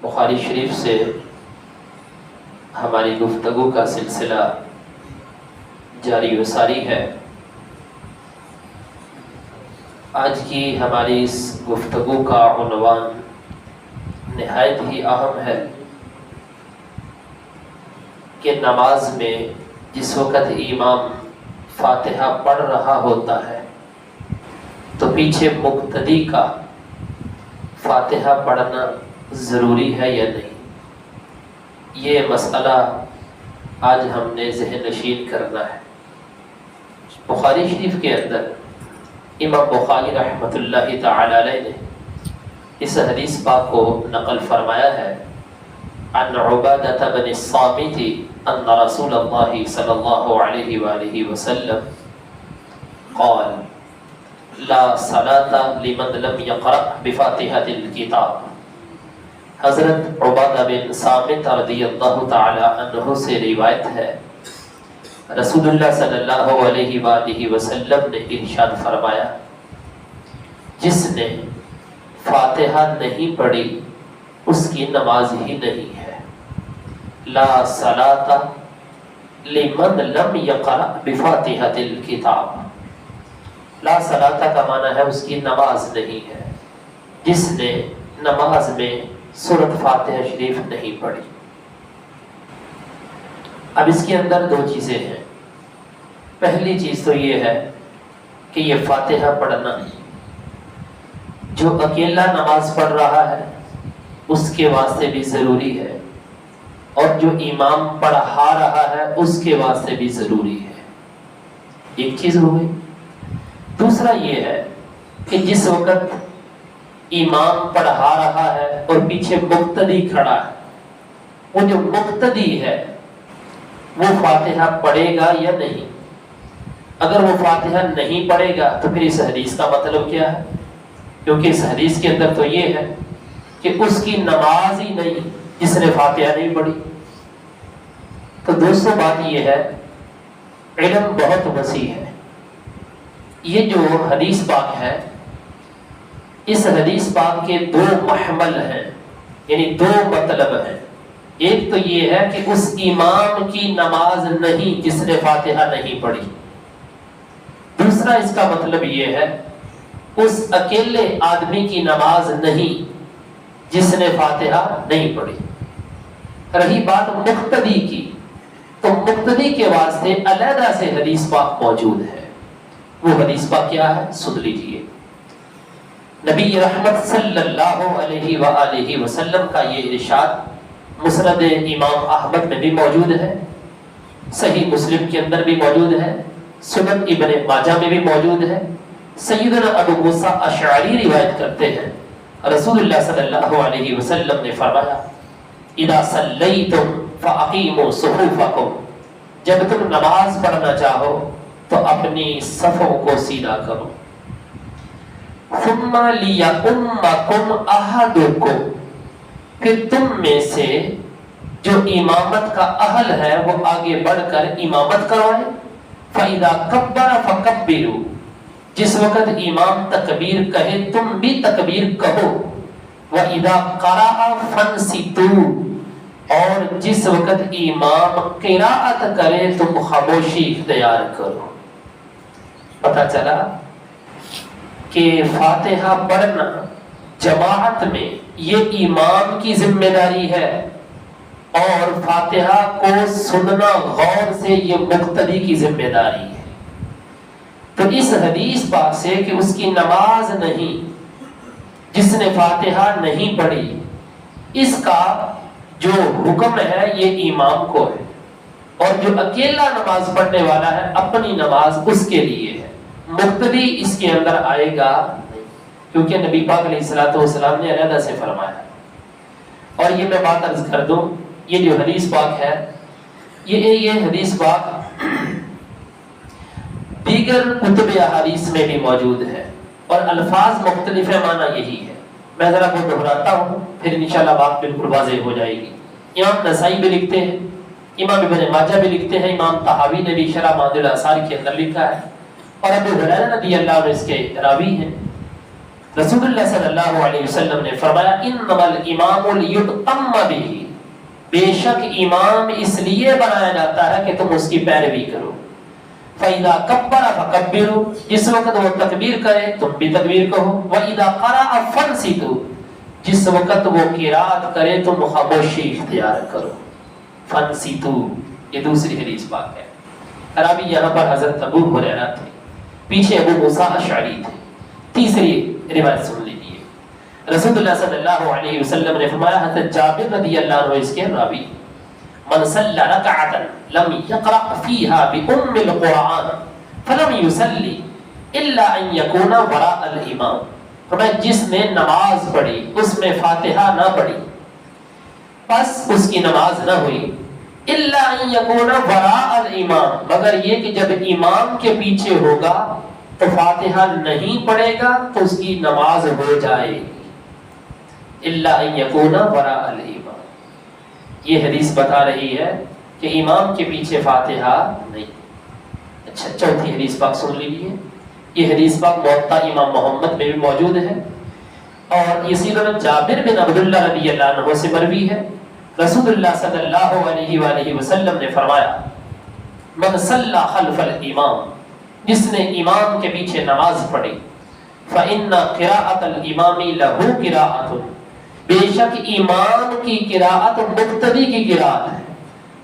بخاری شریف سے ہماری گفتگو کا سلسلہ جاری و ساری ہے۔ آج کی ہماری اس گفتگو کا عنوان نہایت ہی اہم ہے کہ نماز میں جس وقت امام فاتحہ پڑھ رہا ہوتا ہے تو پیچھے مقتدی کا فاتحہ پڑھنا ضروری ہے یا نہیں۔ یہ مسئلہ آج ہم نے ذہن نشین کرنا ہے۔ بخاری شریف کے اندر امام بخاری رحمۃ اللہ تعالی علیہ نے اس حدیث پاک کو نقل فرمایا ہے عن عبادہ بن الصامت ان رسول اللہ صلی اللہ علیہ وآلہ وسلم قال لا صلاة لمن لم يقرأ بفاتحة الكتاب۔ حضرت عبادہ بن صامت رضی اللہ تعالی عنہ سے روایت ہے، رسول اللہ صلی اللہ علیہ وآلہ وسلم نے ارشاد فرمایا، جس نے فاتحہ نہیں پڑھی اس کی نماز ہی نہیں ہے۔ لا صلاة لمن لم يقرأ بفاتحة الكتاب۔ لا صلاة کا معنی ہے اس کی نماز نہیں ہے، جس نے نماز میں سورۃ فاتحہ شریف نہیں پڑھی۔ اب اس کے اندر دو چیزیں ہیں۔ پہلی چیز تو یہ ہے کہ یہ فاتحہ پڑھنا جو اکیلا نماز پڑھ رہا ہے اس کے واسطے بھی ضروری ہے، اور جو امام پڑھا رہا ہے اس کے واسطے بھی ضروری ہے۔ ایک چیز ہو گئی۔ دوسرا یہ ہے کہ جس وقت امام پڑھا رہا ہے اور پیچھے مقتدی کھڑا ہے، وہ جو مقتدی ہے وہ فاتحہ پڑھے گا یا نہیں؟ اگر وہ فاتحہ نہیں پڑھے گا تو پھر اس حدیث کا مطلب کیا ہے؟ کیونکہ اس حدیث کے اندر تو یہ ہے کہ اس کی نماز ہی نہیں جس نے فاتحہ نہیں پڑھی۔ تو دوستو بات یہ ہے، علم بہت وسیع ہے۔ یہ جو حدیث پاک ہے، اس حدیث پاک کے دو محمل ہیں، یعنی دو مطلب ہیں۔ ایک تو یہ ہے کہ اس امام کی نماز نہیں جس نے فاتحہ نہیں پڑھی۔ دوسرا اس کا مطلب یہ ہے اس اکیلے آدمی کی نماز نہیں جس نے فاتحہ نہیں پڑھی۔ رہی بات مقتدی کی، تو مقتدی کے واسطے علیحدہ سے حدیث پاک موجود ہے۔ وہ حدیث پاک کیا ہے؟ سن لیجیے۔ نبی رحمت صلی اللہ علیہ وآلہ وسلم کا یہ ارشاد مسند امام احمد میں بھی موجود ہے، صحیح مسلم کے اندر بھی موجود ہے، سنن ابن ماجہ میں بھی موجود ہے۔ سیدنا ابو موسیٰ اشعری روایت کرتے ہیں، رسول اللہ صلی اللہ علیہ وسلم نے فرمایا، اذا صلیتم فاقیموا صفوفکم، جب تم نماز پڑھنا چاہو تو اپنی صفوں کو سیدھا کرو۔ ثم لیؤمکم احدکم، پھر تم میں سے جو امامت کا اہل ہے وہ آگے بڑھ کر امامت کروائے۔ فَإِذَا كَبَّرَ فَكَبِّرُوا، جس وقت امام تکبیر کہے تم بھی تکبیر کہو۔ وَإِذَا قَرَأَ فَانصِتُوا، اور جس وقت امام قراءت کرے تم خاموشی اختیار کرو۔ پتہ چلا کہ فاتحہ پڑھنا جماعت میں یہ امام کی ذمہ داری ہے، اور فاتحہ کو سننا غور سے یہ مقتدی کی ذمہ داری ہے۔ تو اس حدیث پاک سے کہ اس کی نماز نہیں جس نے فاتحہ نہیں پڑھی، اس کا جو حکم ہے یہ امام کو ہے، اور جو اکیلا نماز پڑھنے والا ہے اپنی نماز اس کے لیے ہے، مقتدی اس کے اندر آئے گا نہیں، کیونکہ نبی پاک علیہ الصلوۃ والسلام نے علیحدہ سے فرمایا۔ اور یہ میں بات عرض کر دوں، یہ جو حدیث پاک ہے یہ حدیث پاک دیگر کتب احادیث میں بھی موجود ہے، اور الفاظ مختلف ہے، معنی یہی ہے۔ میں ذرا وہ دہراتا ہوں، پھر انشاءاللہ بات بالکل واضح ہو جائے گی۔ امام نسائی بھی لکھتے ہیں، امام ابن ماجہ بھی لکھتے ہیں، امام طحاوی نے بھی شرح معدل آثار کے اندر لکھا ہے، اور ابو ہریرہ رضی اللہ عنہ اس کے راوی ہیں۔ رسول اللہ صلی اللہ علیہ وسلم نے فرمایا انما الامام لیؤتم بہ، بے شک امام اس لیے بنایا جاتا ہے کہ تم اس کی پیروی کرو. فَإِذَا كَبَّرَ فَكَبِّرُوا، جس وقت وہ تکبیر کرے تم بھی تکبیر کہو. وَإِذَا قَرَأَ فَانصِتُوا، جس وقت وہ قرات کرے تم خاموشی اختیار کرو. فَانصِتُوا، یہ دوسری حدیث پاک ہے. راوی یہاں پر حضرت ابو ہریرہ تھے، پیچھے ابو موسیٰ اشعری تھے. تیسری روایت سن لیجیے. رسول اللہ صلی اللہ علیہ وسلم نے فرمایا، حضرت جابر رضی اللہ عنہ اس کے راوی، من صلى ركعة لم يقرأ فيها بأم القرآن فلم يصلي إلا أن يكون وراء الإمام. فرمایا جس نے نماز پڑھی اس میں فاتحہ نہ پڑھی بس اس کی نماز نہ ہوئی. إلا أن يكون وراء الإمام، مگر یہ کہ جب امام کے پیچھے ہوگا تو فاتحہ نہیں پڑھے گا تو اس کی نماز ہو جائے گی. إلا أن يكون وراء الإمام، یہ حدیث بتا رہی ہے کہ امام کے پیچھے فاتحہ نہیں. اچھا، چوتھی حدیث پاک سن لیجیے. یہ حدیث پاک موطا امام محمد میں بھی موجود ہے اور اسی طرح جابر بن عبداللہ رضی اللہ عنہ سے مروی ہے. رسول اللہ صلی اللہ علیہ وآلہ وسلم نے فرمایا، من صلی خلف الامام، جس نے امام کے پیچھے نماز پڑھی، فإن قراءة الامام له قراءة، بے شک امام کی قراءت مقتدی کی قراءت ہے.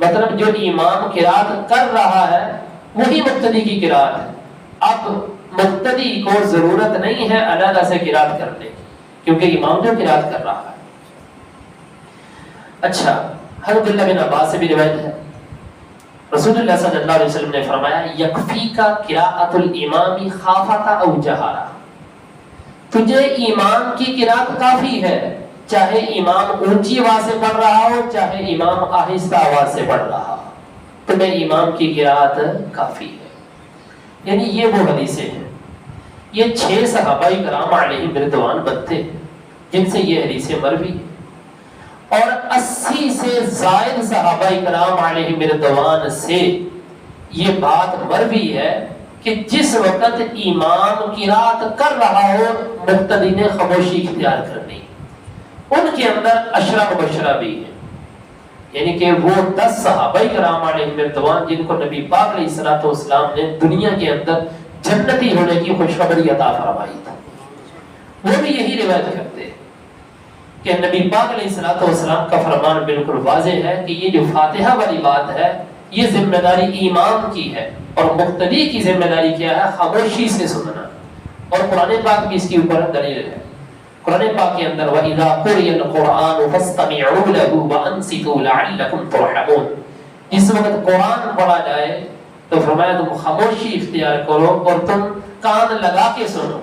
مطلب جو امام قراءت کر رہا ہے وہی مقتدی کی قراءت ہے. اب مقتدی کو ضرورت نہیں ہے علیحدہ سے قراءت کرنے کی کیونکہ امام جو قراءت کر رہا ہے. اچھا، حضرت اللہ بن عباس سے بھی روایت ہے، رسول اللہ صلی اللہ علیہ وسلم نے فرمایا، یکفیک قراءت الامام خافت او جہارا، تجھے امام کی قراءت کافی ہے، چاہے امام اونچی آواز سے پڑھ رہا ہو چاہے امام آہستہ آواز سے پڑھ رہا ہو، تمہیں امام کی قراءت کافی ہے. یعنی یہ وہ حدیثیں ہیں. یہ 6 صحابہ کرام علیہم رضوان بنتے ہیں جن سے یہ حدیثیں مروی ہیں اور 80 سے زائد صحابہ کرام علیہم رضوان سے یہ بات مروی ہے کہ جس وقت امام قراءت کر رہا ہو مقتدی نے خاموشی اختیار کرنی. ان کے اندر 10 مبشرہ بھی ہیں، یعنی کہ وہ 10 صحابہ کرام علیہم رضوان جن کو نبی پاک علیہ الصلوۃ والسلام نے دنیا کے اندر جنتی ہونے کی خوشخبری عطا فرمائی تھی. وہ بھی یہی روایت کرتے ہیں کہ نبی پاک علیہ الصلوۃ والسلام کا فرمان بالکل واضح ہے کہ یہ جو فاتحہ والی بات ہے یہ ذمہ داری امام کی ہے اور مقتدی کی ذمہ داری کیا ہے؟ خاموشی سے سننا. اور قرآن پاک بھی اس کے اوپر دلیل ہے. قرآن پاک کے اندر وَإِذَا قُرِئَ الْقُرْآنُ فَاسْتَمِعُوا لَهُ وَأَنصِتُوا لَعَلَّكُمْ تُرْحَمُونَ. جس وقت قرآن پڑھا جائے تو فرمایا تم خاموشی اختیار کرو اور تم کان لگا کے سنو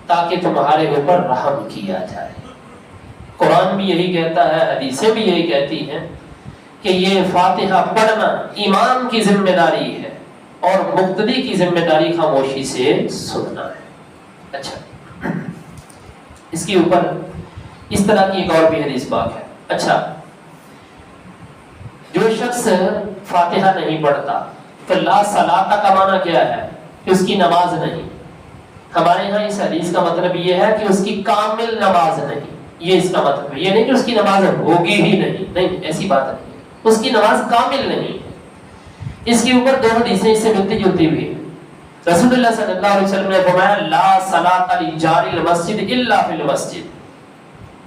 تاکہ تمہارے اوپر رحم کیا جائے. قرآن بھی یہی کہتا ہے، حدیثیں بھی یہی کہتی ہیں کہ یہ فاتحہ پڑھنا امام کی ذمہ داری ہے اور مقتدی کی ذمہ داری خاموشی سے سننا ہے. اچھا، اس کے اوپر اس طرح کی ایک اور بھی حدیث پاک ہے. اچھا، جو شخص فاتحہ نہیں پڑھتا تو لا صلاۃ کا معنی کیا ہے؟ کہ اس کی نماز نہیں. ہمارے ہاں اس حدیث کا مطلب یہ ہے کہ اس کی کامل نماز نہیں. یہ اس کا مطلب ہے، یہ نہیں کہ اس کی نماز ہوگی ہی نہیں، ایسی بات نہیں. اس کی نماز کامل نہیں. اس کے اوپر 2 حدیثیں اس سے ملتی جلتی بھی ہیں. رسول اللہ صلی اللہ علیہ وسلم نے فرمایا لا صلاۃ لجار المسجد الا فی المسجد،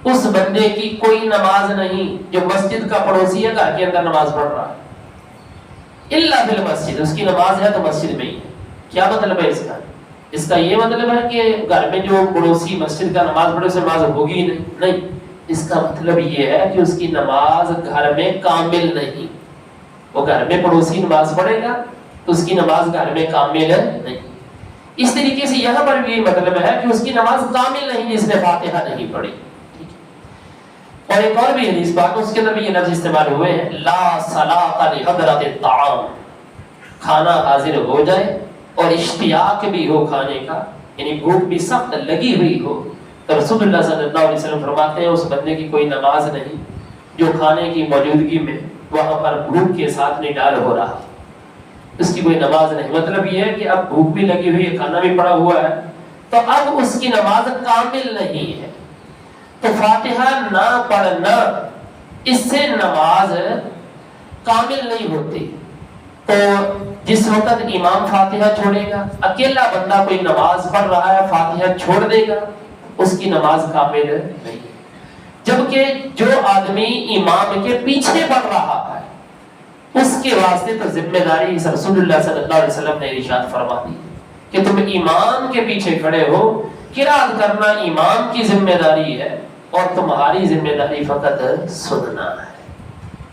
اس بندے کی کوئی نماز نہیں جو مسجد کا پڑوسی ہے گھر کے اندر نماز پڑھ رہا ہے. الا فی المسجد، اس کی نماز ہے تو مسجد میں ہی ہے. کیا مطلب ہے اس کا؟ اس کا یہ مطلب ہے کہ گھر میں جو پڑوسی مسجد کا نماز پڑھے اسے نماز ہوگی نہیں. اس کا مطلب یہ ہے کہ اس کی نماز گھر میں کامل نہیں. وہ گھر میں پڑوسی نماز پڑھے گا تو اس کی نماز گھر میں کامل نہیں. اس طریقے سے یہاں پر بھی مطلب ہے کہ اس کی نماز کامل نہیں جس نے فاتحہ نہیں پڑھی. اور ایک اور بھی حدیث پاک اس کے اندر بھی یہ لفظ استعمال ہوئے ہیں، لا صلاۃ لحضرۃ الطعام، کھانا حاضر ہو جائے اور اشتیاق بھی ہو کھانے کا، یعنی بھوک بھی سخت لگی ہوئی ہو، تو رسول اللہ صلی اللہ علیہ وسلم فرماتے ہیں اس بندے کی کوئی نماز نہیں جو کھانے کی موجودگی میں وہاں پر بھوک کے ساتھ نڈال ہو رہا، اس کی کوئی نماز نہیں. مطلب یہ ہے کہ اب بھوک بھی لگی ہوئی ہے، کھانا بھی پڑا ہوا ہے، تو اب اس کی نماز کامل نہیں ہے. تو فاتحہ نہ پڑھنا اس سے نماز کامل نہیں ہوتی. تو جس وقت امام فاتحہ چھوڑے گا، اکیلا بندہ کوئی نماز پڑھ رہا ہے فاتحہ چھوڑ دے گا، اس کی نماز کامل نہیں. جبکہ جو آدمی امام کے پیچھے پڑھ رہا ہے اس کے واسطے تو ذمہ داری رسول اللہ صلی اللہ علیہ وسلم نے ارشاد فرما دی کہ تم امام کے پیچھے کھڑے ہو، قرات کرنا امام کی ذمہ داری ہے اور تمہاری ذمہ داری فقط سننا ہے.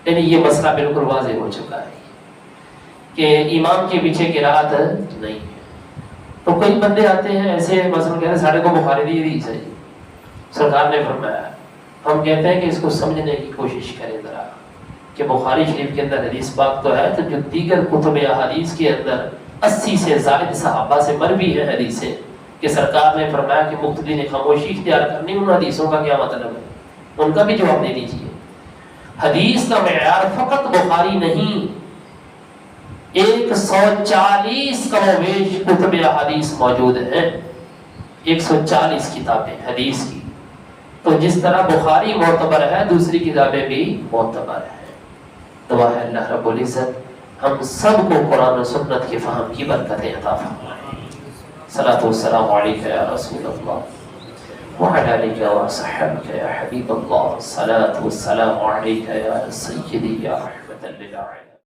یعنی یہ مسئلہ بالکل واضح ہو چکا ہے کہ امام کے پیچھے قرات نہیں ہے. تو کئی بندے آتے ہیں ایسے مثلا کہتے ہیں ساڑھے کو بخاری دی دی صحیح سرکار نے فرمایا. ہم کہتے ہیں کہ اس کو سمجھنے کی کوشش کریں ذرا کہ بخاری شریف کے اندر حدیث پاک تو ہے، تو جو دیگر کتب احادیث کے اندر 80 سے زائد صحابہ سے مروی ہے حدیثیں کہ سرکار نے فرمایا کہ مقتدی نے خاموشی اختیار کرنی، ان حدیثوں کا کیا مطلب ہے؟ ان کا بھی جواب دے دیجیے. حدیث کا معیار فقط بخاری نہیں، 140 کم و بیش کتب احادیث موجود ہیں، 140 کتابیں حدیث کی. تو جس طرح بخاری معتبر ہے دوسری کتابیں بھی معتبر ہیں. دعا ہے اللہ رب العزت ہم سب کو قرآن و سنت کے فہم کی برکتیں عطا فرمائے. صلاۃ والسلام علیک یا رسول اللہ وعلی آلک وصحبک یا حبیب اللہ. صلاۃ والسلام علیک یا سیدی یا رحمۃ للعالمین.